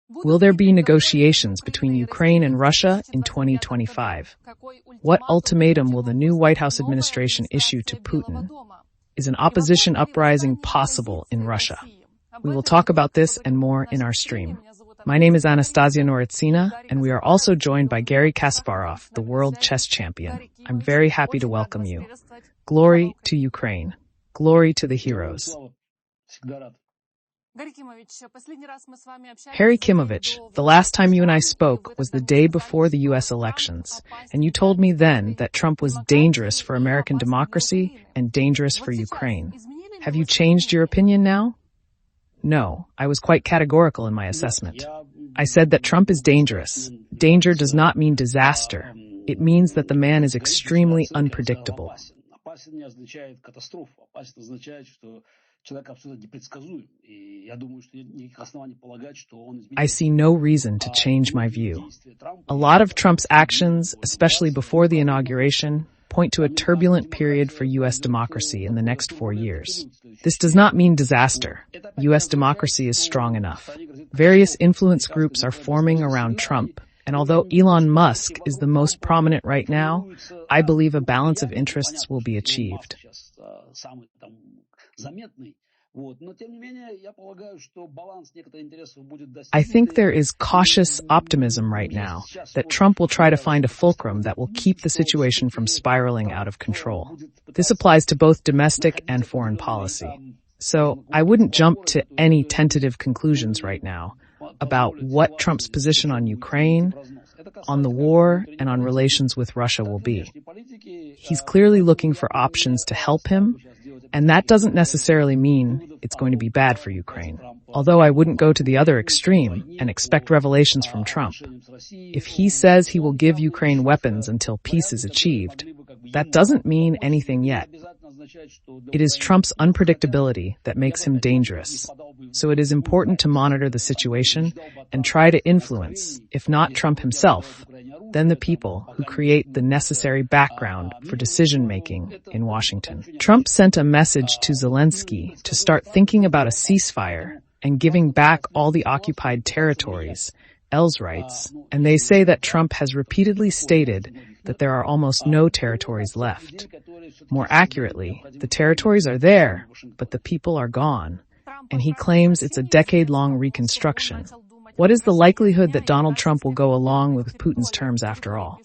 Will there be negotiations between Ukraine and Russia in 2025? What ultimatum will the new White House administration issue to Putin? Is an opposition uprising possible in Russia? We will talk about this and more in our stream. My name is Anastasia Noritsyna, and we are also joined by Garry Kasparov, the world chess champion. I'm very happy to welcome you. Glory to Ukraine. Glory to the heroes. Harry Kimovich, the last time you and I spoke was the day before the U.S. elections, and you told me then that Trump was dangerous for American democracy and dangerous for Ukraine. Have you changed your opinion now? No, I was quite categorical in my assessment. I said that Trump is dangerous. Danger does not mean disaster. It means that the man is extremely unpredictable. I see no reason to change my view. A lot of Trump's actions, especially before the inauguration, point to a turbulent period for U.S. democracy in the next 4 years. This does not mean disaster. U.S. democracy is strong enough. Various influence groups are forming around Trump, and although Elon Musk is the most prominent right now, I believe a balance of interests will be achieved. I think there is cautious optimism right now that Trump will try to find a fulcrum that will keep the situation from spiraling out of control. This applies to both domestic and foreign policy. So I wouldn't jump to any tentative conclusions right now about what Trump's position on Ukraine, on the war, and on relations with Russia will be. He's clearly looking for options to help him, and that doesn't necessarily mean it's going to be bad for Ukraine. Although I wouldn't go to the other extreme and expect revelations from Trump. If he says he will give Ukraine weapons until peace is achieved, that doesn't mean anything yet. It is Trump's unpredictability that makes him dangerous. So it is important to monitor the situation and try to influence, if not Trump himself, then the people who create the necessary background for decision-making in Washington. Trump sent a message to Zelensky to start thinking about a ceasefire and giving back all the occupied territories, Els writes, and they say that Trump has repeatedly stated that there are almost no territories left. More accurately, the territories are there, but the people are gone, and he claims it's a decade-long reconstruction. What is the likelihood that Donald Trump will go along with Putin's terms after all?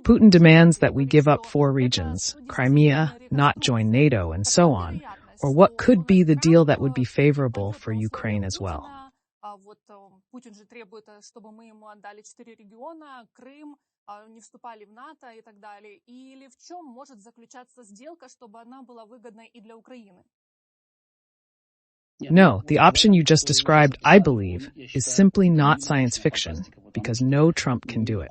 Putin demands that we give up 4 regions, Crimea, not join NATO, and so on. Or what could be the deal that would be favorable for Ukraine as well? Путин же требует, чтобы мы ему отдали 4 региона, Крым, не вступали в НАТО и так далее. Или в чем может заключаться сделка, чтобы она была выгодной и для Украины? No, the option you just described, I believe, is simply not science fiction, because no Trump can do it.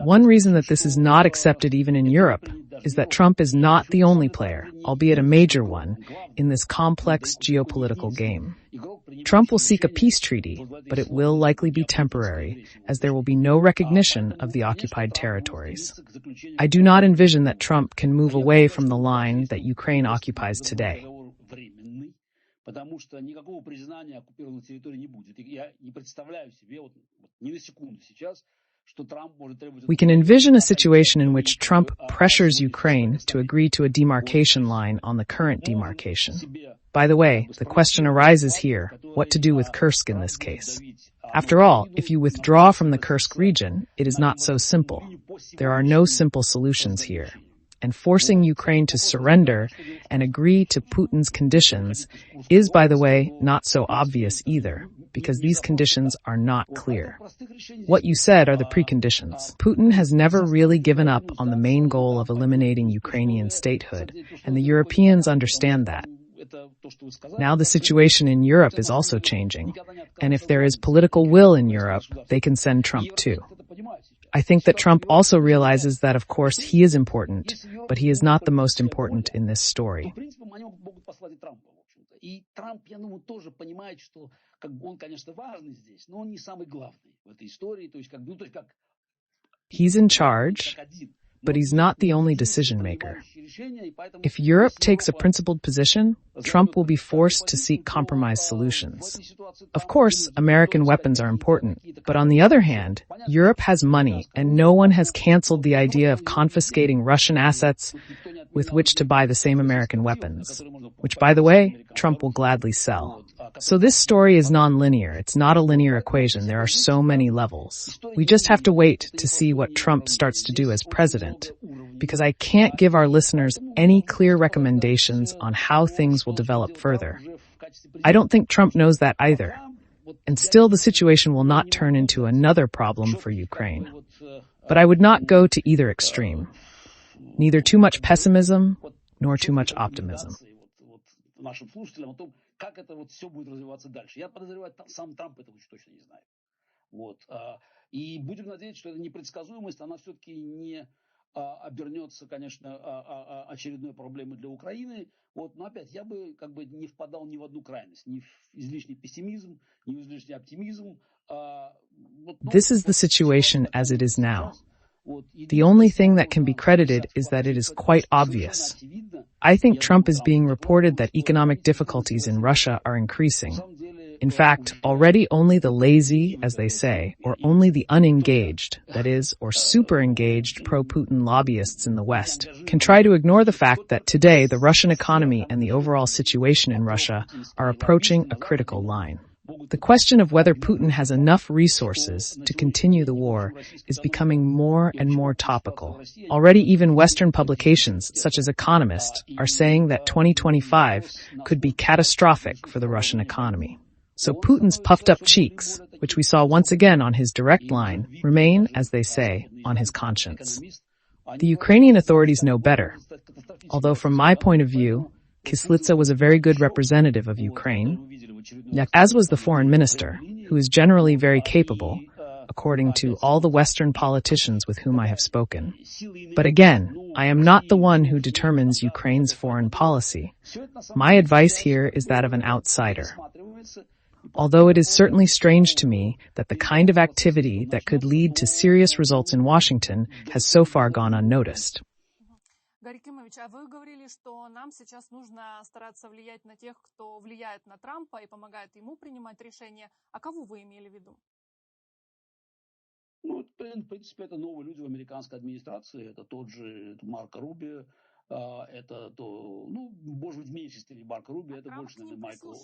One reason that this is not accepted even in Europe is that Trump is not the only player, albeit a major one, in this complex geopolitical game. Trump will seek a peace treaty, but it will likely be temporary, as there will be no recognition of the occupied territories. I do not envision that Trump can move away from the line that Ukraine occupies today. Потому что никакого признания оккупированных территорий не будет. Я не представляю себе вот ни на секунду сейчас, что Трамп может требовать... We can envision a situation in which Trump pressures Ukraine to agree to a demarcation line on the current demarcation. By the way, the question arises here, what to do with Kursk in this case. After all, if you withdraw from the Kursk region, it is not so simple. There are no simple solutions here. And forcing Ukraine to surrender and agree to Putin's conditions is, by the way, not so obvious either, because these conditions are not clear. What you said are the preconditions. Putin has never really given up on the main goal of eliminating Ukrainian statehood, and the Europeans understand that. Now the situation in Europe is also changing, and if there is political will in Europe, they can send Trump too. I think that Trump also realizes that, of course, he is important, but he is not the most important in this story. He's in charge, but he's not the only decision maker. If Europe takes a principled position, Trump will be forced to seek compromise solutions. Of course, American weapons are important, but on the other hand, Europe has money and no one has canceled the idea of confiscating Russian assets with which to buy the same American weapons, which, by the way, Trump will gladly sell. So this story is non-linear. It's not a linear equation. There are so many levels. We just have to wait to see what Trump starts to do as president, because I can't give our listeners any clear recommendations on how things will develop further. I don't think Trump knows that either. And still, the situation will not turn into another problem for Ukraine. But I would not go to either extreme. Neither too much pessimism, nor too much optimism. Нашим слушателям о том, как это вот все будет развиваться дальше. Я подозреваю, сам Трамп этого уж точно не знает. Вот. И будем надеяться, что эта непредсказуемость, она все-таки не обернется, конечно, очередной проблемой для Украины. Вот. Но опять, я бы как бы не впадал ни в одну крайность, ни в излишний пессимизм, ни в излишний оптимизм. This is the situation as it is now. The only thing that can be credited is that it is quite obvious. I think Trump is being reported that economic difficulties in Russia are increasing. In fact, already only the lazy, as they say, or only the unengaged, that is, or super engaged pro-Putin lobbyists in the West, can try to ignore the fact that today the Russian economy and the overall situation in Russia are approaching a critical line. The question of whether Putin has enough resources to continue the war is becoming more and more topical. Already even Western publications, such as Economist, are saying that 2025 could be catastrophic for the Russian economy. So Putin's puffed up cheeks, which we saw once again on his direct line, remain, as they say, on his conscience. The Ukrainian authorities know better. Although from my point of view, Kyslytsya was a very good representative of Ukraine, as was the foreign minister, who is generally very capable, according to all the Western politicians with whom I have spoken. But again, I am not the one who determines Ukraine's foreign policy. My advice here is that of an outsider. Although it is certainly strange to me that the kind of activity that could lead to serious results in Washington has so far gone unnoticed. Гарри Кимович, а вы говорили, что нам сейчас нужно стараться влиять на тех, кто влияет на Трампа и помогает ему принимать решения. А кого вы имели в виду? Ну, в принципе, это новые люди в американской администрации. Это тот же Марко Рубио, это то, ну, может быть, в меньшей степени Марко Рубио, это больше, наверное, Майкл.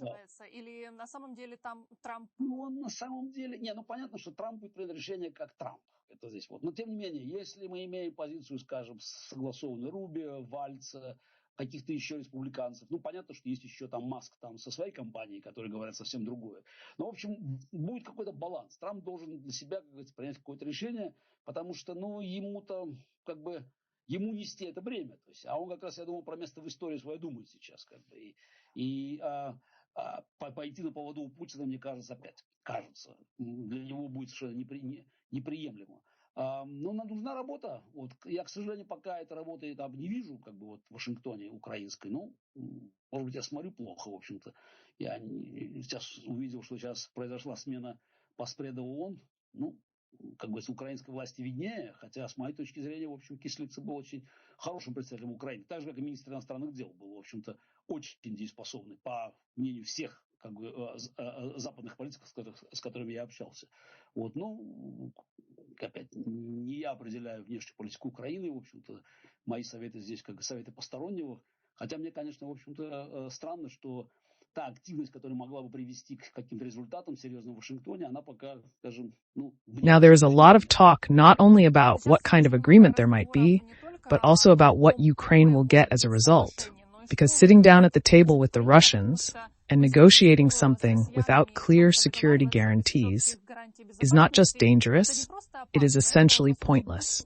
Или на самом деле там Трамп? Ну, он на самом деле... Не, ну, понятно, что Трамп будет принять решение как Трамп. Это здесь вот. Но, тем не менее, если мы имеем позицию, скажем, согласованную Рубио, Вальца, каких-то еще республиканцев, ну, понятно, что есть еще там Маск там со своей компанией, которые говорят совсем другое. Но, в общем, будет какой-то баланс. Трамп должен для себя, как говорится, принять какое-то решение, потому что, ну, ему-то, как бы, ему нести это бремя. То есть, а он как раз, я думаю, про место в истории свое думает сейчас. Как бы, пойти на поводу у Путина, мне кажется, опять кажется, для него будет совершенно неприемлемо. Но нам нужна работа. Вот, я, к сожалению, пока этой работы там не вижу, как бы вот в Вашингтоне украинской. Ну, может быть, я смотрю плохо, в общем-то. Я сейчас увидел, что сейчас произошла смена постпреда ООН. Ну, как бы с украинской власти виднее, хотя, с моей точки зрения, в общем, Кислица был очень хорошим представителем Украины. Так же, как и министр иностранных дел был, в общем-то, очень дееспособный, по мнению всех как бы, западных политиков, с которыми я общался. Вот, ну, опять, не я определяю внешнюю политику Украины, в общем-то, мои советы здесь как советы постороннего. Хотя мне, конечно, в общем-то, странно, что та активность, которая могла бы привести к каким-то результатам серьезным в Вашингтоне, она пока, скажем, ну... Now there is a lot of talk not only about what kind of agreement there might be, but also about what Ukraine will get as a result. Because sitting down at the table with the Russians and negotiating something without clear security guarantees is not just dangerous, it is essentially pointless.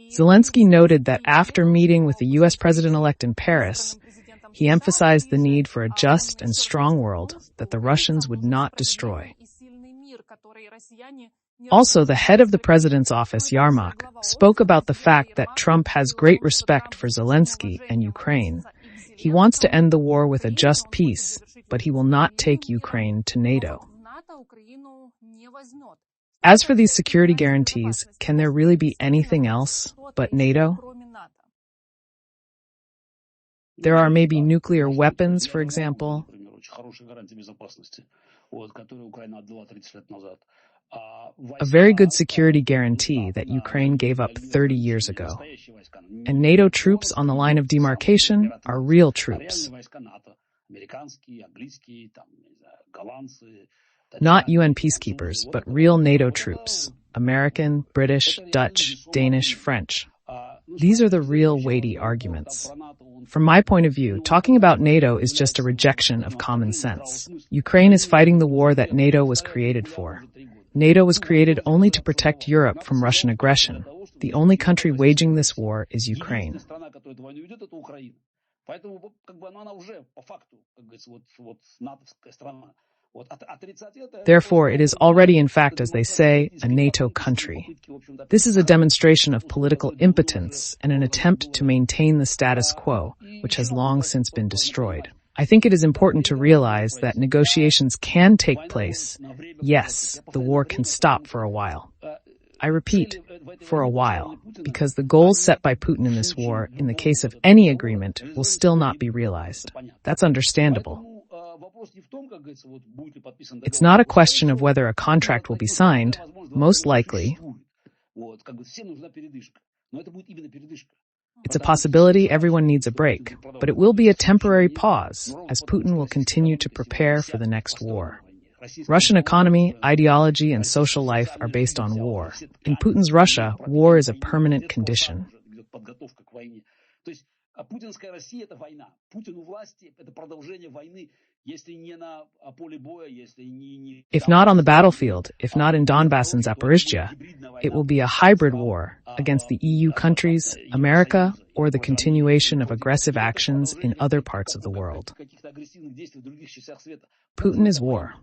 Zelensky noted that after meeting with the U.S. president-elect in Paris, he emphasized the need for a just and strong world that the Russians would not destroy. Also, the head of the president's office, Yarmak, spoke about the fact that Trump has great respect for Zelensky and Ukraine. He wants to end the war with a just peace, but he will not take Ukraine to NATO. As for these security guarantees, can there really be anything else but NATO? There are maybe nuclear weapons, for example. A very good security guarantee that Ukraine gave up 30 years ago. And NATO troops on the line of demarcation are real troops. Not UN peacekeepers, but real NATO troops. American, British, Dutch, Danish, French. These are the real weighty arguments. From my point of view, talking about NATO is just a rejection of common sense. Ukraine is fighting the war that NATO was created for. NATO was created only to protect Europe from Russian aggression. The only country waging this war is Ukraine. Therefore, it is already, in fact, as they say, a NATO country. This is a demonstration of political impotence and an attempt to maintain the status quo, which has long since been destroyed. I think it is important to realize that negotiations can take place. Yes, the war can stop for a while. I repeat, for a while, because the goals set by Putin in this war, in the case of any agreement, will still not be realized. That's understandable. It's not a question of whether a contract will be signed. Most likely, it's a possibility everyone needs a break, but it will be a temporary pause, as Putin will continue to prepare for the next war. Russian economy, ideology, and social life are based on war. In Putin's Russia, war is a permanent condition. If not on the battlefield, if not in Donbass and Zaporizhzhia, it will be a hybrid war against the EU countries, America, or the continuation of aggressive actions in other parts of the world. Putin is war.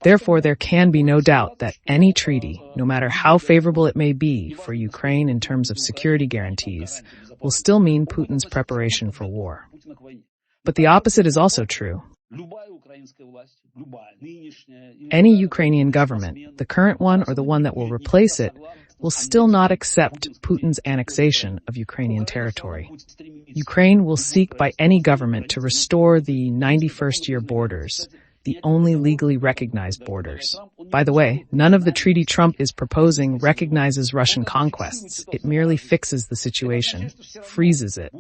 Therefore, there can be no doubt that any treaty, no matter how favorable it may be for Ukraine in terms of security guarantees, will still mean Putin's preparation for war. But the opposite is also true. Any Ukrainian government, the current one or the one that will replace it, will still not accept Putin's annexation of Ukrainian territory. Ukraine will seek by any government to restore the 91st year borders, the only legally recognized borders. By the way, none of the treaty Trump is proposing recognizes Russian conquests. It merely fixes the situation, freezes it.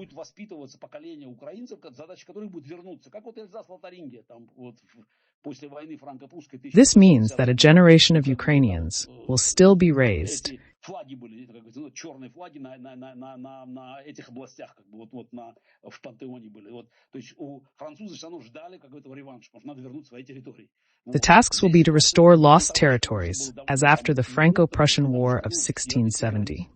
This means that a generation of Ukrainians will still be raised. The tasks will be to restore lost territories, as after the Franco-Prussian War of 1670.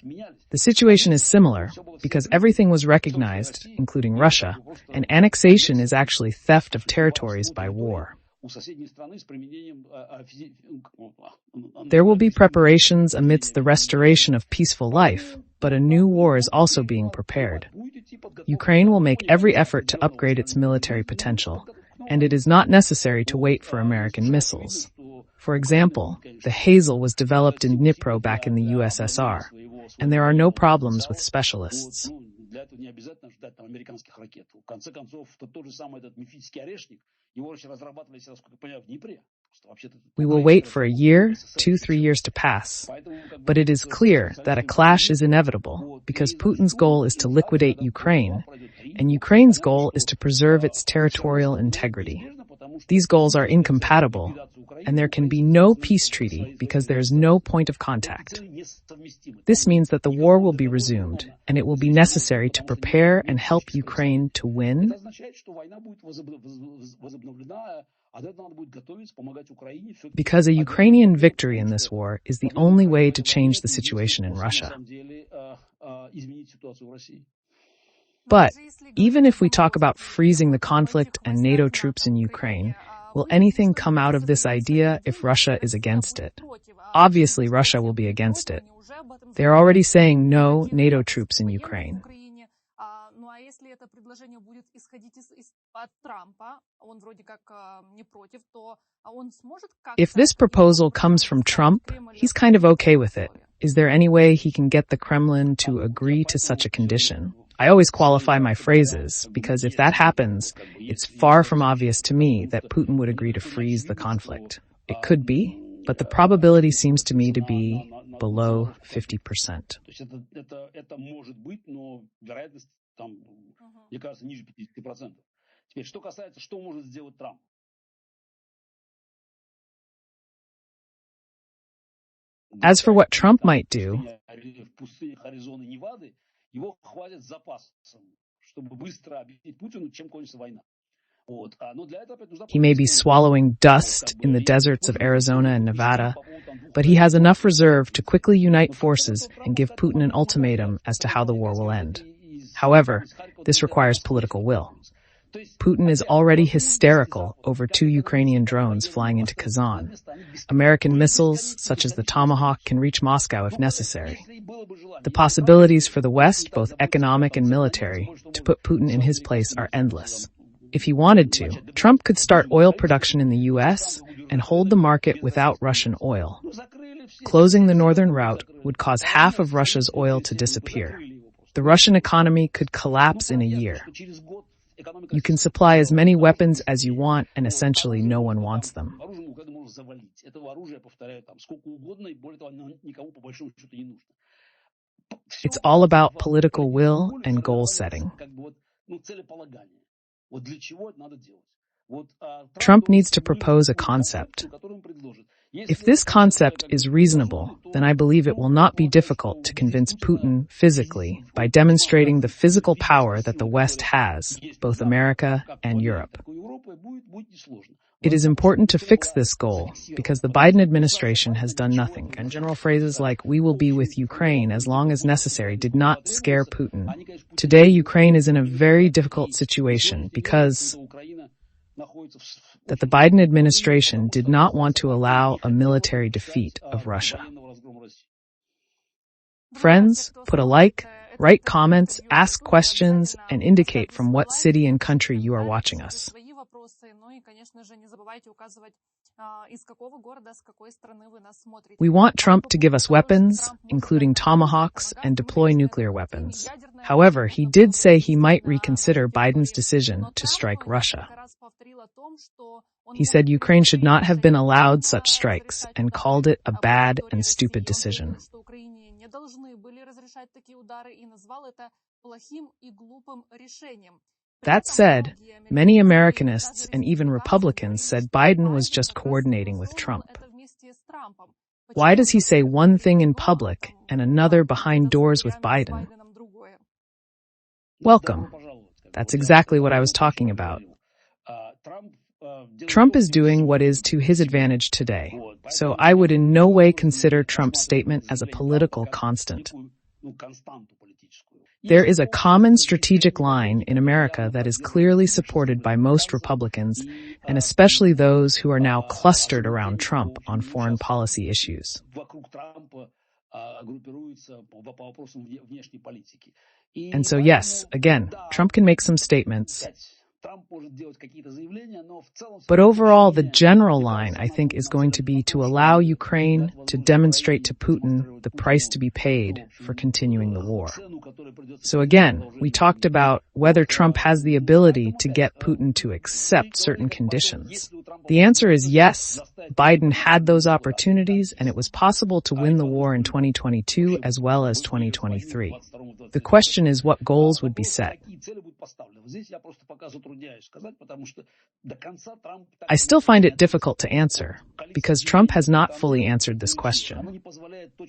The situation is similar, because everything was recognized, including Russia, and annexation is actually theft of territories by war. There will be preparations amidst the restoration of peaceful life, but a new war is also being prepared. Ukraine will make every effort to upgrade its military potential, and it is not necessary to wait for American missiles. For example, the Hazel was developed in Dnipro back in the USSR, and there are no problems with specialists. We will wait for a year, 2-3 years to pass. But it is clear that a clash is inevitable because Putin's goal is to liquidate Ukraine, and Ukraine's goal is to preserve its territorial integrity. These goals are incompatible, and there can be no peace treaty because there is no point of contact. This means that the war will be resumed, and it will be necessary to prepare and help Ukraine to win. Because a Ukrainian victory in this war is the only way to change the situation in Russia. But even if we talk about freezing the conflict and NATO troops in Ukraine, will anything come out of this idea if Russia is against it? Obviously, Russia will be against it. They're already saying no NATO troops in Ukraine. а если это предложение будет исходить от Трампа, он вроде как не против, то он сможет как-то... If this proposal comes from Trump, he's kind of okay with it. Is there any way he can get the Kremlin to agree to such a condition? I always qualify my phrases, because if that happens, it's far from obvious to me that Putin would agree to freeze the conflict. It could be, but the probability seems to me to be below 50%. Это может быть, но вероятность там, мне кажется, ниже 50%. Теперь, что касается, что может сделать Трамп? As for what Trump might do, В пустынях Аризоны и Невады его хватит запасом, чтобы быстро объяснить Путину, чем кончится война. he may be swallowing dust in the deserts of Arizona and Nevada, but he has enough reserve to quickly unite forces and give Putin an ultimatum as to how the war will end. However, this requires political will. Putin is already hysterical over 2 Ukrainian drones flying into Kazan. American missiles, such as the Tomahawk, can reach Moscow if necessary. The possibilities for the West, both economic and military, to put Putin in his place are endless. If he wanted to, Trump could start oil production in the U.S. and hold the market without Russian oil. Closing the northern route would cause half of Russia's oil to disappear. The Russian economy could collapse in a year. You can supply as many weapons as you want, and essentially no one wants them. It's all about political will and goal setting. Trump needs to propose a concept. If this concept is reasonable, then I believe it will not be difficult to convince Putin physically by demonstrating the physical power that the West has, both America and Europe. It is important to fix this goal because the Biden administration has done nothing, and general phrases like "we will be with Ukraine as long as necessary" did not scare Putin. Today, Ukraine is in a very difficult situation because that the Biden administration did not want to allow a military defeat of Russia. Friends, put a like, write comments, ask questions, and indicate from what city and country you are watching us. We want Trump to give us weapons, including Tomahawks, and deploy nuclear weapons. However, he did say he might reconsider Biden's decision to strike Russia. He said Ukraine should not have been allowed such strikes and called it a bad and stupid decision. That said, many Americanists and even Republicans said Biden was just coordinating with Trump. Why does he say one thing in public and another behind doors with Biden? Welcome. That's exactly what I was talking about. Trump is doing what is to his advantage today, so I would in no way consider Trump's statement as a political constant. There is a common strategic line in America that is clearly supported by most Republicans, and especially those who are now clustered around Trump on foreign policy issues. And so yes, again, Trump can make some statements. But overall, the general line, I think, is going to be to allow Ukraine to demonstrate to Putin the price to be paid for continuing the war. So again, we talked about whether Trump has the ability to get Putin to accept certain conditions. The answer is yes. Biden had those opportunities, and it was possible to win the war in 2022 as well as 2023. The question is what goals would be set. I still find it difficult to answer, because Trump has not fully answered this question.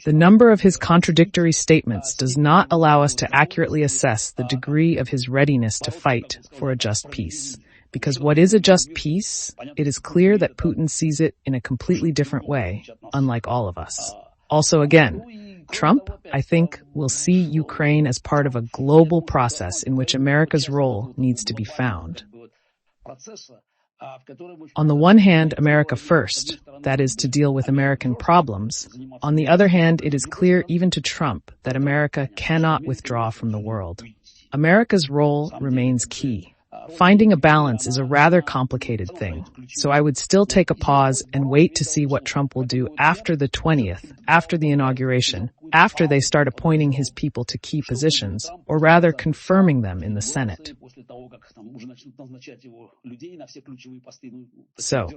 The number of his contradictory statements does not allow us to accurately assess the degree of his readiness to fight for a just peace. Because what is a just peace? It is clear that Putin sees it in a completely different way, unlike all of us. Also, again, Trump, I think, will see Ukraine as part of a global process in which America's role needs to be found. On the one hand, America first, that is, to deal with American problems. On the other hand, it is clear even to Trump that America cannot withdraw from the world. America's role remains key. Finding a balance is a rather complicated thing, so I would still take a pause and wait to see what Trump will do after the 20th, after the inauguration, after they start appointing his people to key positions, or rather confirming them in the Senate. So,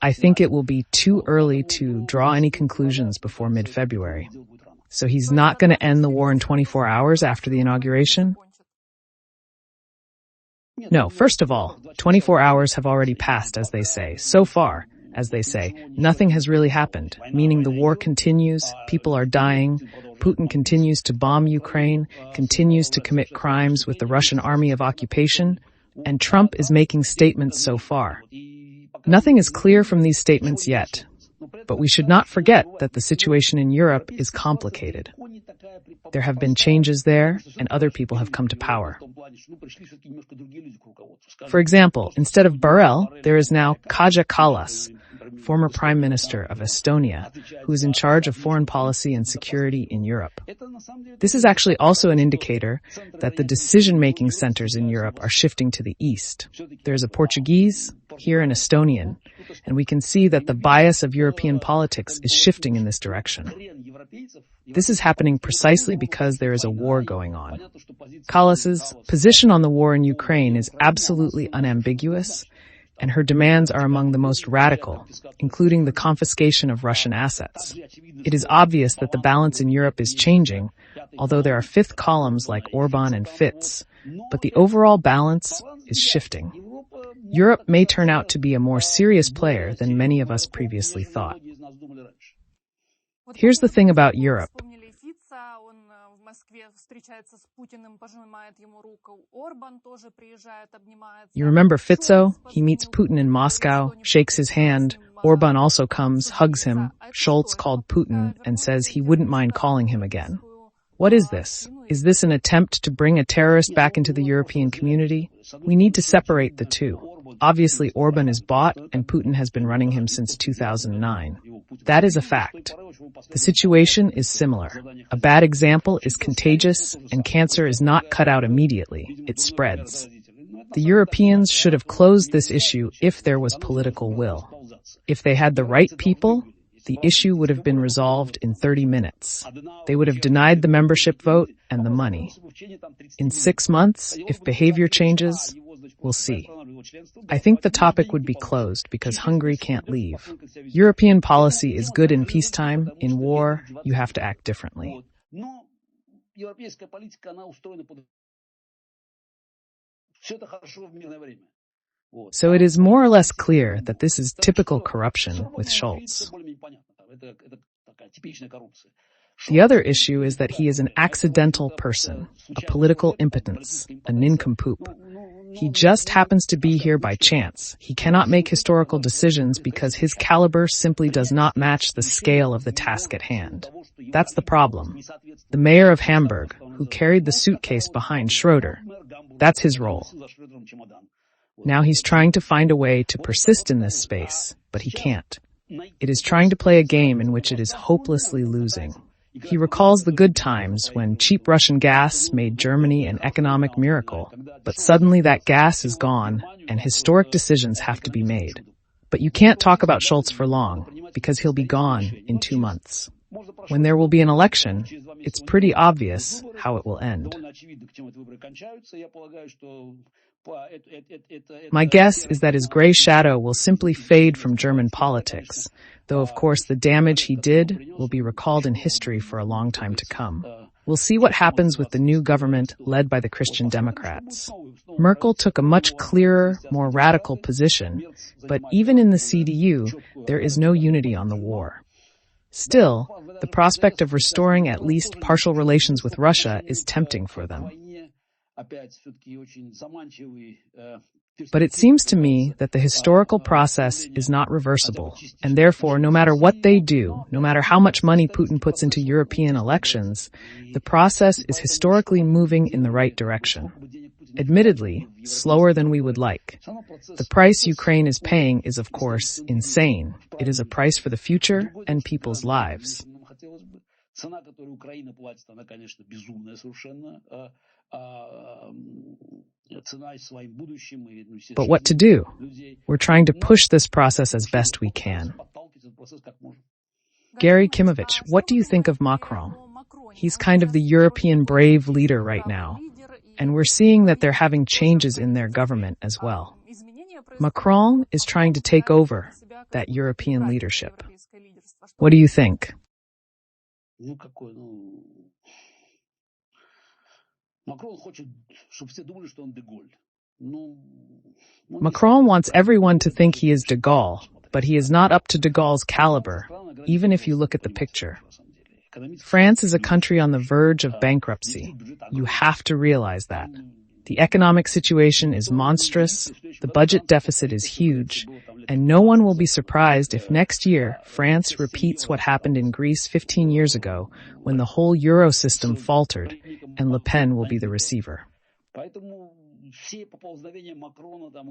I think it will be too early to draw any conclusions before mid-February. So he's not going to end the war in 24 hours after the inauguration? No, first of all, 24 hours have already passed, as they say. So far, as they say, nothing has really happened, meaning the war continues, people are dying, Putin continues to bomb Ukraine, continues to commit crimes with the Russian army of occupation, and Trump is making statements so far. Nothing is clear from these statements yet, but we should not forget that the situation in Europe is complicated. There have been changes there, and other people have come to power. For example, instead of Borrell, there is now Kaja Kallas, former Prime Minister of Estonia, who is in charge of foreign policy and security in Europe. This is actually also an indicator that the decision-making centers in Europe are shifting to the east. There's a Portuguese, here an Estonian, and we can see that the bias of European politics is shifting in this direction. This is happening precisely because there is a war going on. Kallas's position on the war in Ukraine is absolutely unambiguous, and her demands are among the most radical, including the confiscation of Russian assets. It is obvious that the balance in Europe is changing, although there are fifth columns like Orban and Fitz, but the overall balance is shifting. Europe may turn out to be a more serious player than many of us previously thought. Here's the thing about Europe. You remember Fitzo? He meets Putin in Moscow, shakes his hand. Orban also comes, hugs him. Scholz called Putin and says he wouldn't mind calling him again. What is this? Is this an attempt to bring a terrorist back into the European community? We need to separate the two. Obviously, Orban is bought, and Putin has been running him since 2009. That is a fact. The situation is similar. A bad example is contagious, and cancer is not cut out immediately. It spreads. The Europeans should have closed this issue if there was political will. If they had the right people, the issue would have been resolved in 30 minutes. They would have denied the membership vote and the money. In 6 months, if behavior changes, we'll see. I think the topic would be closed because Hungary can't leave. European policy is good in peacetime. In war, you have to act differently. So it is more or less clear that this is typical corruption with Scholz. The other issue is that he is an accidental person, a political impotence, a nincompoop. He just happens to be here by chance. He cannot make historical decisions because his caliber simply does not match the scale of the task at hand. That's the problem. The mayor of Hamburg, who carried the suitcase behind Schroeder, that's his role. Now he's trying to find a way to persist in this space, but he can't. It is trying to play a game in which it is hopelessly losing. He recalls the good times when cheap Russian gas made Germany an economic miracle, but suddenly that gas is gone and historic decisions have to be made. But you can't talk about Scholz for long, because he'll be gone in 2 months. When there will be an election, it's pretty obvious how it will end. My guess is that his gray shadow will simply fade from German politics, though of course the damage he did will be recalled in history for a long time to come. We'll see what happens with the new government led by the Christian Democrats. Merkel took a much clearer, more radical position, but even in the CDU, there is no unity on the war. Still, the prospect of restoring at least partial relations with Russia is tempting for them. But it seems to me that the historical process is not reversible, and therefore, no matter what they do, no matter how much money Putin puts into European elections, the process is historically moving in the right direction. Admittedly, slower than we would like. The price Ukraine is paying is, of course, insane. It is a price for the future and people's lives. Цена, которую Украина платит, она, конечно, безумная совершенно. Цена своим будущим и, But what to do? We're trying to push this process as best we can. Garry Kasparov, what do you think of Macron? He's kind of the European brave leader right now, and we're seeing that they're having changes in their government as well. Macron is trying to take over that European leadership. What do you think? Macron wants everyone to think he is de Gaulle, but he is not up to de Gaulle's caliber, even if you look at the picture. France is a country on the verge of bankruptcy. You have to realize that. The economic situation is monstrous, the budget deficit is huge, and no one will be surprised if next year France repeats what happened in Greece 15 years ago when the whole euro system faltered and Le Pen will be the receiver.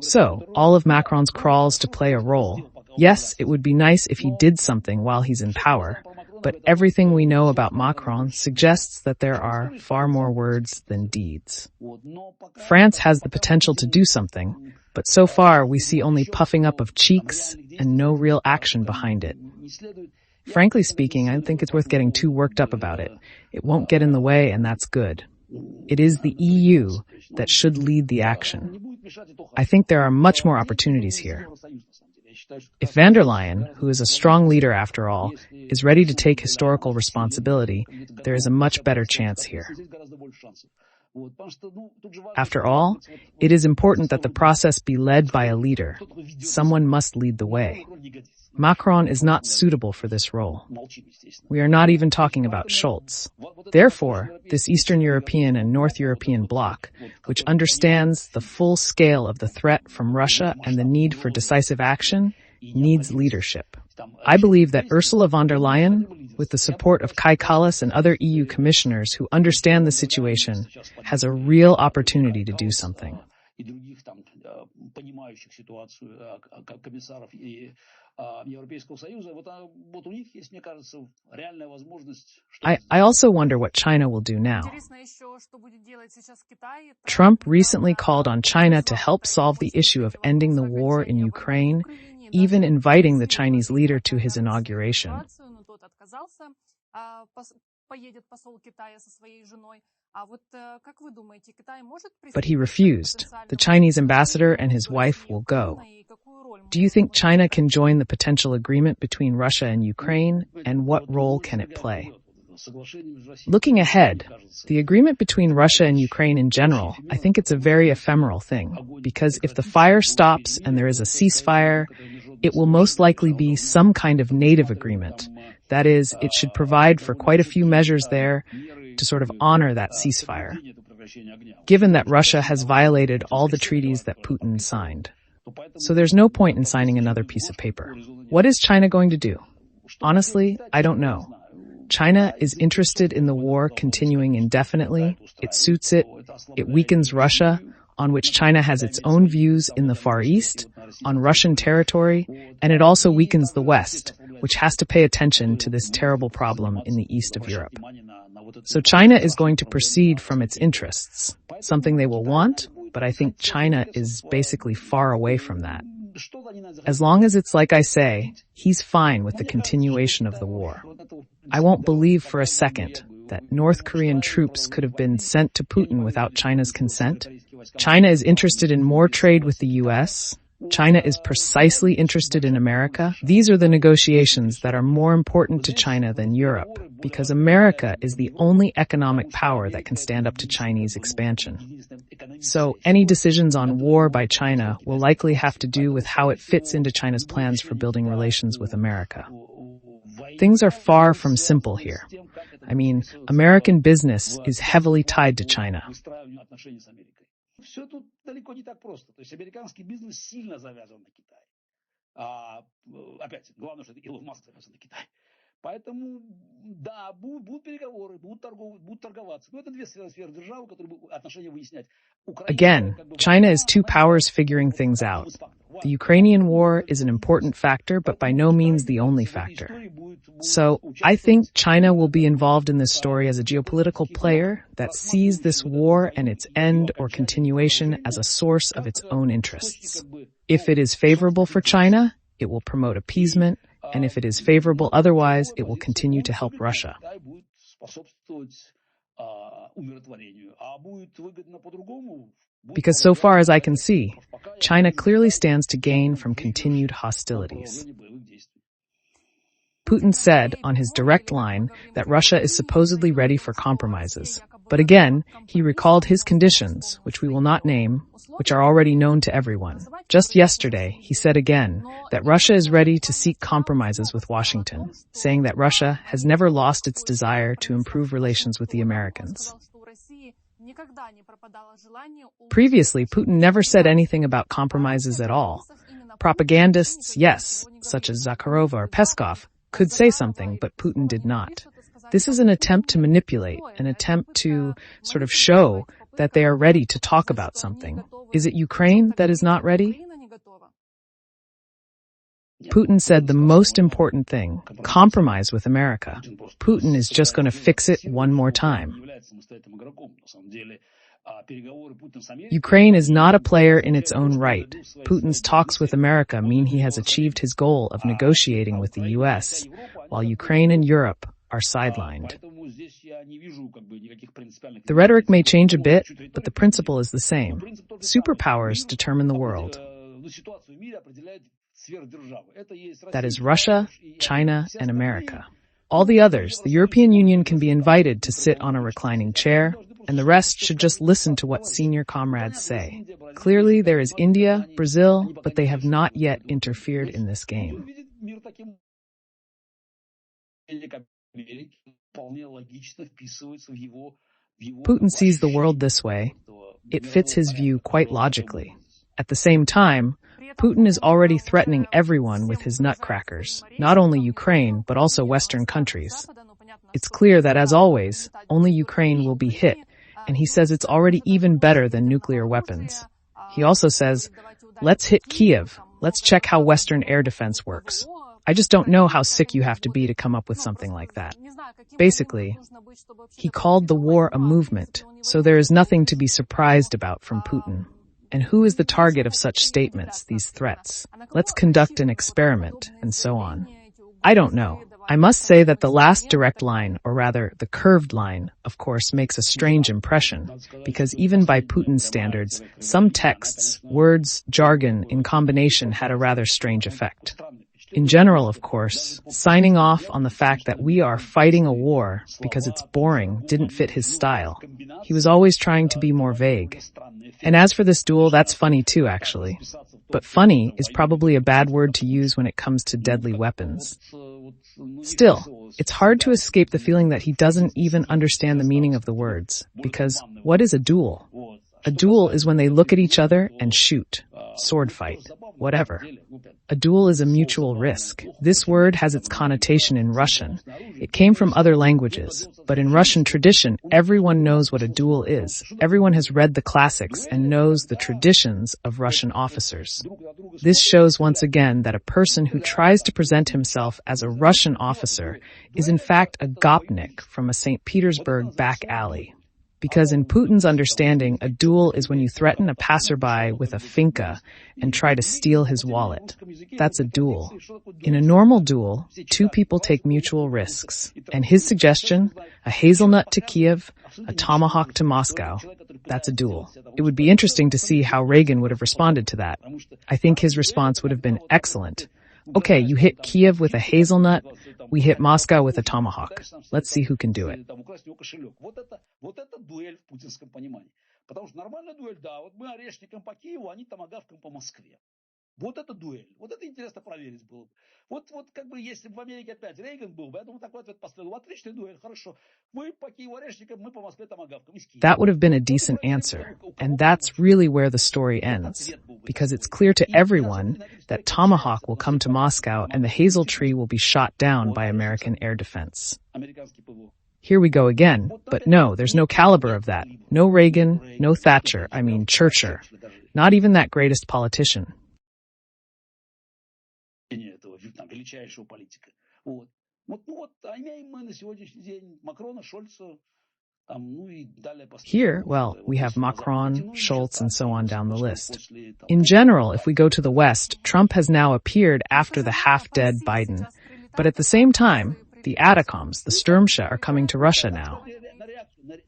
So, all of Macron's crawls to play a role. Yes, it would be nice if he did something while he's in power, but everything we know about Macron suggests that there are far more words than deeds. France has the potential to do something, but so far we see only puffing up of cheeks and no real action behind it. Frankly speaking, I think it's worth getting too worked up about it. It won't get in the way, and that's good. It is the EU that should lead the action. I think there are much more opportunities here. If von der Leyen, who is a strong leader after all, is ready to take historical responsibility, there is a much better chance here. After all, it is important that the process be led by a leader. Someone must lead the way. Macron is not suitable for this role. We are not even talking about Scholz. Therefore, this Eastern European and North European bloc, which understands the full scale of the threat from Russia and the need for decisive action, needs leadership. I believe that Ursula von der Leyen, with the support of Kai Kallas and other EU commissioners who understand the situation, has a real opportunity to do something. I also wonder what China will do now. Trump recently called on China to help solve the issue of ending the war in Ukraine, even inviting the Chinese leader to his inauguration. But he refused. The Chinese ambassador and his wife will go. Do you think China can join the potential agreement between Russia and Ukraine, and what role can it play? Looking ahead, the agreement between Russia and Ukraine in general, I think it's a very ephemeral thing, because if the fire stops and there is a ceasefire, it will most likely be some kind of native agreement. That is, it should provide for quite a few measures there to sort of honor that ceasefire, given that Russia has violated all the treaties that Putin signed. So there's no point in signing another piece of paper. What is China going to do? Honestly, I don't know. China is interested in the war continuing indefinitely. It suits it. It weakens Russia, on which China has its own views in the Far East, on Russian territory, and it also weakens the West, which has to pay attention to this terrible problem in the east of Europe. So China is going to proceed from its interests, something they will want, but I think China is basically far away from that. As long as it's like I say, he's fine with the continuation of the war. I won't believe for a second that North Korean troops could have been sent to Putin without China's consent. China is interested in more trade with the U.S. China is precisely interested in America. These are the negotiations that are more important to China than Europe, because America is the only economic power that can stand up to Chinese expansion. So any decisions on war by China will likely have to do with how it fits into China's plans for building relations with America. Things are far from simple here. I mean, American business is heavily tied to China. Все тут далеко не так просто. То есть американский бизнес сильно завязан на Китай. Опять, главное, что Илон Маск завязан на Китай. Поэтому, да, будут переговоры, будут торговаться. Но это две сферы державы, которые будут отношения выяснять. Again, China is two powers figuring things out. The Ukrainian war is an important factor, but by no means the only factor. So, I think China will be involved in this story as a geopolitical player that sees this war and its end or continuation as a source of its own interests. If it is favorable for China, it will promote appeasement, and if it is favorable otherwise, it will continue to help Russia. Because so far as I can see, China clearly stands to gain from continued hostilities. Putin said on his direct line that Russia is supposedly ready for compromises. But again, he recalled his conditions, which we will not name, which are already known to everyone. Just yesterday, he said again that Russia is ready to seek compromises with Washington, saying that Russia has never lost its desire to improve relations with the Americans. Previously, Putin never said anything about compromises at all. Propagandists, yes, such as Zakharova or Peskov, could say something, but Putin did not. This is an attempt to manipulate, an attempt to sort of show that they are ready to talk about something. Is it Ukraine that is not ready? Putin said the most important thing, compromise with America. Putin is just going to fix it one more time. Ukraine is not a player in its own right. Putin's talks with America mean he has achieved his goal of negotiating with the U.S., while Ukraine and Europe are sidelined. The rhetoric may change a bit, but the principle is the same. Superpowers determine the world. That is Russia, China, and America. All the others, the European Union can be invited to sit on a reclining chair, and the rest should just listen to what senior comrades say. Clearly, there is India, Brazil, but they have not yet interfered in this game. Putin sees the world this way. It fits his view quite logically. At the same time, Putin is already threatening everyone with his nutcrackers, not only Ukraine, but also Western countries. It's clear that, as always, only Ukraine will be hit, and he says it's already even better than nuclear weapons. He also says, let's hit Kiev, let's check how Western air defense works. I just don't know how sick you have to be to come up with something like that. Basically, he called the war a movement, so there is nothing to be surprised about from Putin. And who is the target of such statements, these threats? Let's conduct an experiment, and so on. I don't know. I must say that the last direct line, or rather the curved line, of course, makes a strange impression, because even by Putin's standards, some texts, words, jargon in combination had a rather strange effect. In general, of course, signing off on the fact that we are fighting a war because it's boring didn't fit his style. He was always trying to be more vague. And as for this duel, that's funny too, actually. But funny is probably a bad word to use when it comes to deadly weapons. Still, it's hard to escape the feeling that he doesn't even understand the meaning of the words, because what is a duel? A duel is when they look at each other and shoot, sword fight, whatever. A duel is a mutual risk. This word has its connotation in Russian. It came from other languages, but in Russian tradition, everyone knows what a duel is. Everyone has read the classics and knows the traditions of Russian officers. This shows once again that a person who tries to present himself as a Russian officer is in fact a gopnik from a St. Petersburg back alley. Because in Putin's understanding, a duel is when you threaten a passerby with a finka and try to steal his wallet. That's a duel. In a normal duel, two people take mutual risks. And his suggestion, a hazelnut to Kiev, a tomahawk to Moscow, that's a duel. It would be interesting to see how Reagan would have responded to that. I think his response would have been excellent. Okay, you hit Kiev with a hazelnut, we hit Moscow with a tomahawk. Let's see who can do it. Вот это дуэль. Вот это интересно проверить было бы. Вот как бы если бы в Америке опять Рейган был бы, я думаю, такой ответ последовал. Отличная дуэль, хорошо. Вы по Киеву орешникам, мы по Москве томагавкам. That would have been a decent answer. And that's really where the story ends. because it's clear to everyone that Tomahawk will come to Moscow and the hazel tree will be shot down by American air defense. Here we go again, but no, there's no caliber of that. No Reagan, no Thatcher, I mean Churchill. Not even that greatest politician. Here, well, we have Macron, Schultz, and so on down the list. In general, if we go to the West, Trump has now appeared after the half-dead Biden. But at the same time, the Atoms, the Sturmsche, are coming to Russia now.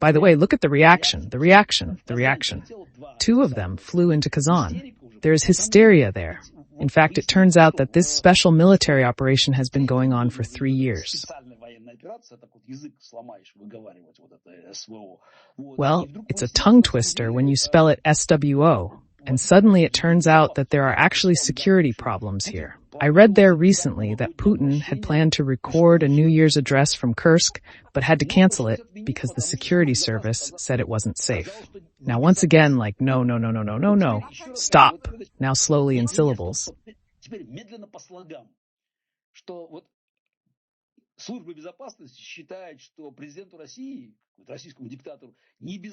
By the way, look at the reaction. Two of them flew into Kazan. There is hysteria there. In fact, it turns out that this special military operation has been going on for 3 years. Well, it's a tongue twister when you spell it SWO, and suddenly it turns out that there are actually security problems here. I read there recently that Putin had planned to record a New Year's address from Kursk, but had to cancel it because the security service said it wasn't safe. Now once again, like no. Stop. Now slowly in syllables.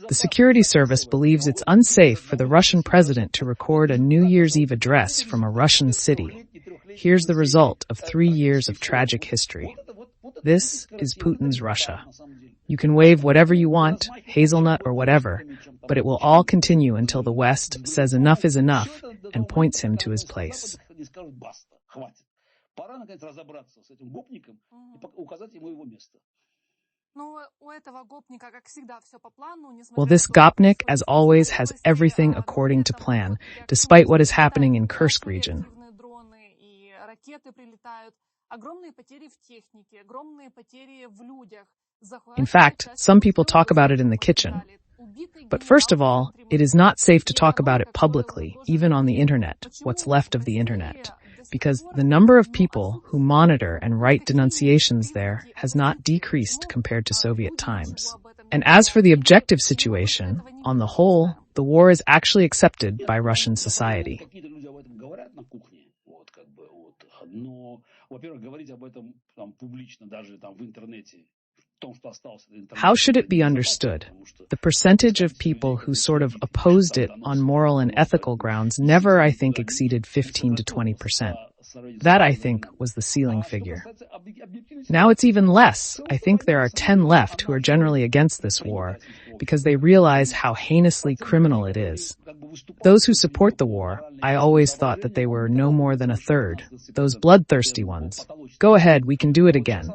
The security service believes it's unsafe for the Russian president to record a New Year's Eve address from a Russian city. Here's the result of 3 years of tragic history. This is Putin's Russia. You can wave whatever you want, hazelnut or whatever, but it will all continue until the West says enough is enough and points him to his place. Well, this Gopnik, as always, has everything according to plan, despite what is happening in Kursk region. In fact, some people talk about it in the kitchen. But first of all, it is not safe to talk about it publicly, even on the internet, what's left of the internet, because the number of people who monitor and write denunciations there has not decreased compared to Soviet times. And as for the objective situation, on the whole, the war is actually accepted by Russian society. How should it be understood? The percentage of people who sort of opposed it on moral and ethical grounds never, I think, exceeded 15 to 20%. That, I think, was the ceiling figure. Now it's even less. I think there are 10 left who are generally against this war because they realize how heinously criminal it is. Those who support the war, I always thought that they were no more than a third. Those bloodthirsty ones. Go ahead, we can do it again.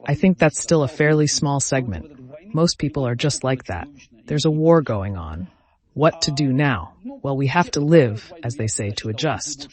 I think that's still a fairly small segment. Most people are just like that. There's a war going on. What to do now? Well, we have to live, as they say, to adjust.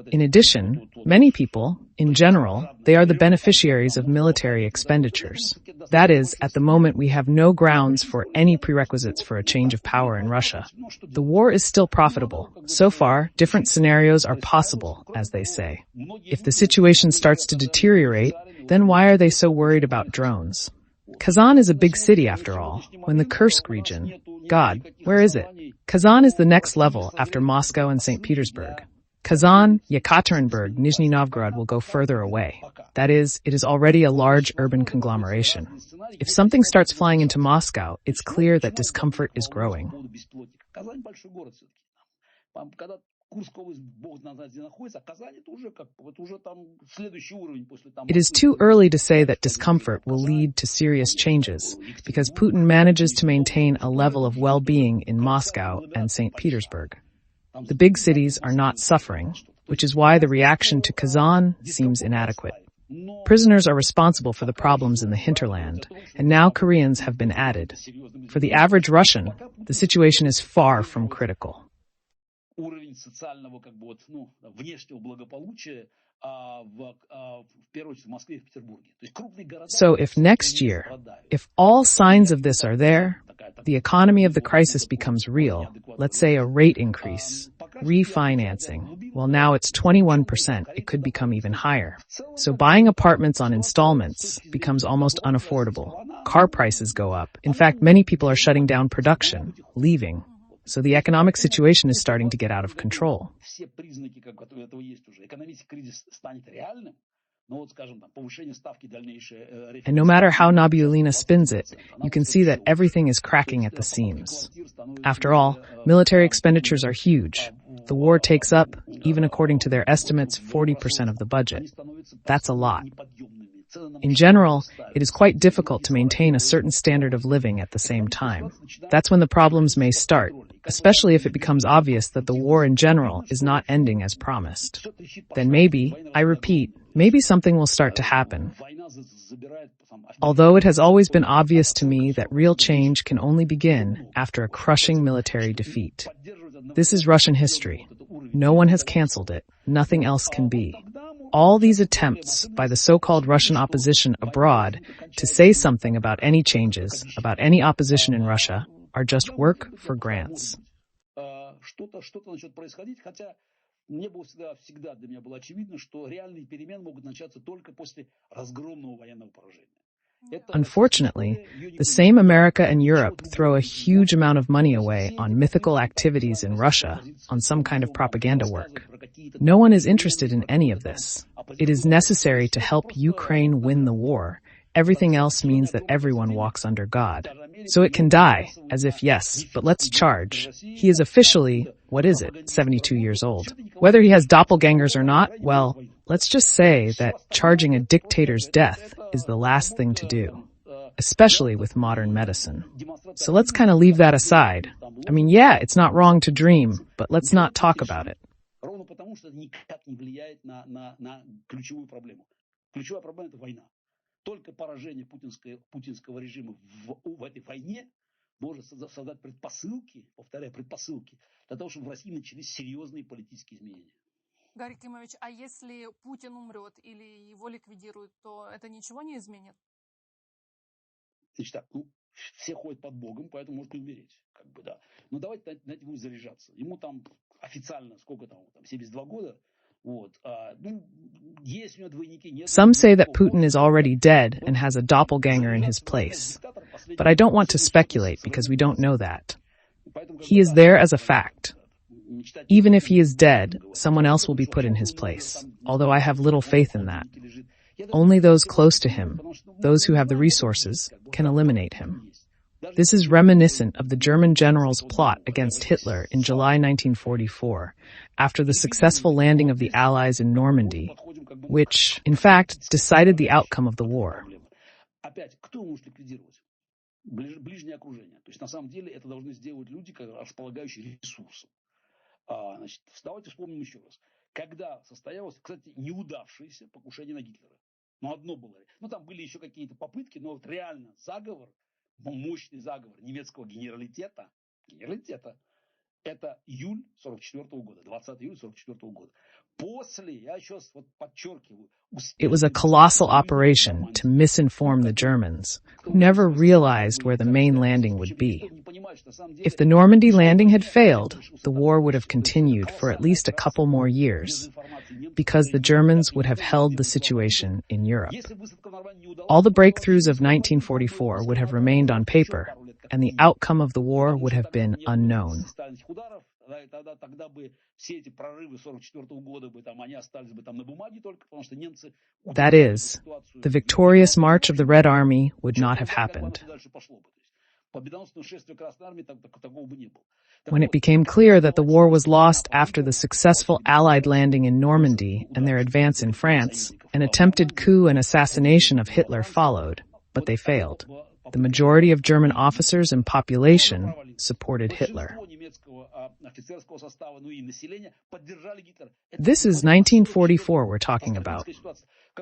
In addition, many people, in general, they are the beneficiaries of military expenditures. That is, at the moment we have no grounds for any prerequisites for a change of power in Russia. The war is still profitable. So far, different scenarios are possible, as they say. If the situation starts to deteriorate, then why are they so worried about drones? Kazan is a big city after all. When the Kursk region, God, where is it? Kazan is the next level after Moscow and St. Petersburg. Kazan, Yekaterinburg, Nizhny Novgorod will go further away. That is, it is already a large urban conglomeration. If something starts flying into Moscow, it's clear that discomfort is growing. It is too early to say that discomfort will lead to serious changes, because Putin manages to maintain a level of well-being in Moscow and St. Petersburg. The big cities are not suffering, which is why the reaction to Kazan seems inadequate. Prisoners are responsible for the problems in the hinterland, and now Koreans have been added. For the average Russian, the situation is far from critical. So if next year, if all signs of this are there, the economy of the crisis becomes real, let's say a rate increase, refinancing, well now it's 21%, it could become even higher. So buying apartments on installments becomes almost unaffordable. Car prices go up. In fact, many people are shutting down production, leaving. so the economic situation is starting to get out of control. And no matter how Nabiullina spins it, you can see that everything is cracking at the seams. After all, military expenditures are huge. The war takes up, even according to their estimates, 40% of the budget. That's a lot. In general, it is quite difficult to maintain a certain standard of living at the same time. That's when the problems may start, especially if it becomes obvious that the war in general is not ending as promised. Then maybe, I repeat, maybe something will start to happen. Although it has always been obvious to me that real change can only begin after a crushing military defeat. This is Russian history. No one has canceled it. Nothing else can be. All these attempts by the so-called Russian opposition abroad to say something about any changes, about any opposition in Russia, are just work for grants. Мне было всегда для меня было очевидно, что реальные перемены могут начаться только после разгромного военного поражения. Unfortunately, the same America and Europe throw a huge amount of money away on mythical activities in Russia, on some kind of propaganda work. No one is interested in any of this. It is necessary to help Ukraine win the war. Everything else means that everyone walks under God. So it can die, as if yes, but let's charge. He is officially, 72 years old. Whether he has doppelgangers or not, well, let's just say that charging a dictator's death is the last thing to do, especially with modern medicine. So let's kind of leave that aside. I mean, yeah, it's not wrong to dream, but let's not talk about it. Ровно потому, что это никак не влияет на ключевую проблему. Ключевая проблема – это война. Только поражение путинского режима в этой войне может создать предпосылки, повторяю, предпосылки, для того, чтобы в России начались серьезные политические изменения. Гарри Кимович, а если Путин умрет или его ликвидируют, то это ничего не изменит? Значит так, все ходят под Богом, поэтому может не умереть. Да. Но давайте на это будем заряжаться. Ему там официально, сколько там 72 года. Some say that Putin is already dead and has a doppelganger in his place. But I don't want to speculate because we don't know that. He is there as a fact. Even if he is dead, someone else will be put in his place, although I have little faith in that. Only those close to him, those who have the resources, can eliminate him. This is reminiscent of the German general's plot against Hitler in July 1944, after the successful landing of the Allies in Normandy, which, in fact, decided the outcome of the war. Ближнее окружение. То есть, на самом деле, это должны сделать люди, располагающие ресурсом. Значит, давайте вспомним еще раз. Когда состоялось, кстати, неудавшееся покушение на Гитлера. Но одно было. Там были еще какие-то попытки, но вот реально заговор, мощный заговор немецкого генералитета, это июль 44 года, 20 июля 44 года. После, я еще раз подчеркиваю, it was a colossal operation to misinform the Germans, who never realized where the main landing would be. If the Normandy landing had failed, the war would have continued for at least a couple more years, because the Germans would have held the situation in Europe. All the breakthroughs of 1944 would have remained on paper, and the outcome of the war would have been unknown. That is, the victorious march of the Red Army would not have happened. When it became clear that the war was lost after the successful Allied landing in Normandy and their advance in France, an attempted coup and assassination of Hitler followed, but they failed. The majority of German officers and population supported Hitler. This is 1944 we're talking about.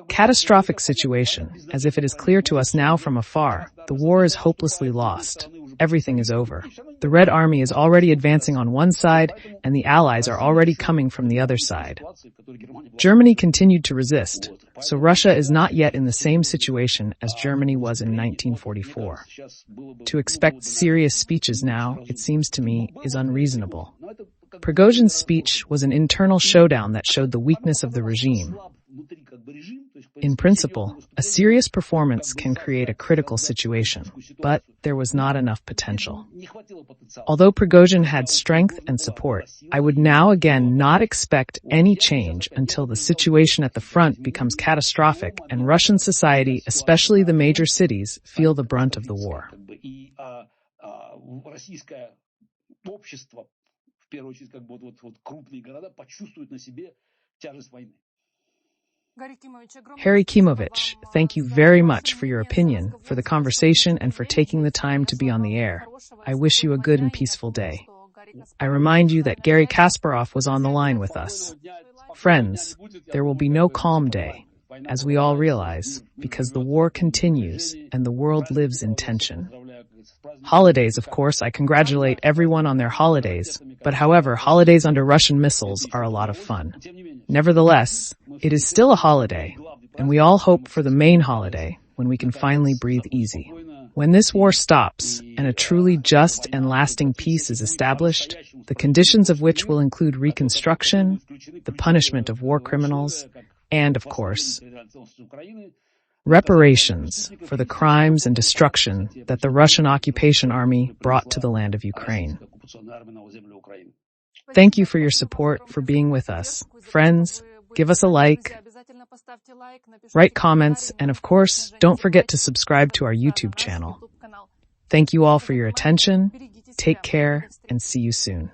Catastrophic situation, as if it is clear to us now from afar. The war is hopelessly lost. Everything is over. The Red Army is already advancing on one side, and the Allies are already coming from the other side. Germany continued to resist, so Russia is not yet in the same situation as Germany was in 1944. To expect serious speeches now, it seems to me, is unreasonable. Prigozhin's speech was an internal showdown that showed the weakness of the regime. In principle, a serious performance can create a critical situation, but there was not enough potential. Although Prigozhin had strength and support, I would now again not expect any change until the situation at the front becomes catastrophic and Russian society, especially the major cities, feel the brunt of the war. Общество, в первую очередь, крупные города почувствуют на себе тяжесть войны. Garry Kasparov, thank you very much for your opinion, for the conversation, and for taking the time to be on the air. I wish you a good and peaceful day. I remind you that Garry Kasparov was on the line with us. Friends, there will be no calm day, as we all realize, because the war continues and the world lives in tension. Holidays, of course, I congratulate everyone on their holidays, but however, holidays under Russian missiles are a lot of fun. Nevertheless, it is still a holiday, and we all hope for the main holiday, when we can finally breathe easy. When this war stops, and a truly just and lasting peace is established, the conditions of which will include reconstruction, the punishment of war criminals, and, of course, reparations for the crimes and destruction that the Russian occupation army brought to the land of Ukraine. Thank you for your support, for being with us. Friends, give us a like, write comments, and of course, don't forget to subscribe to our YouTube channel. Thank you all for your attention. Take care and see you soon.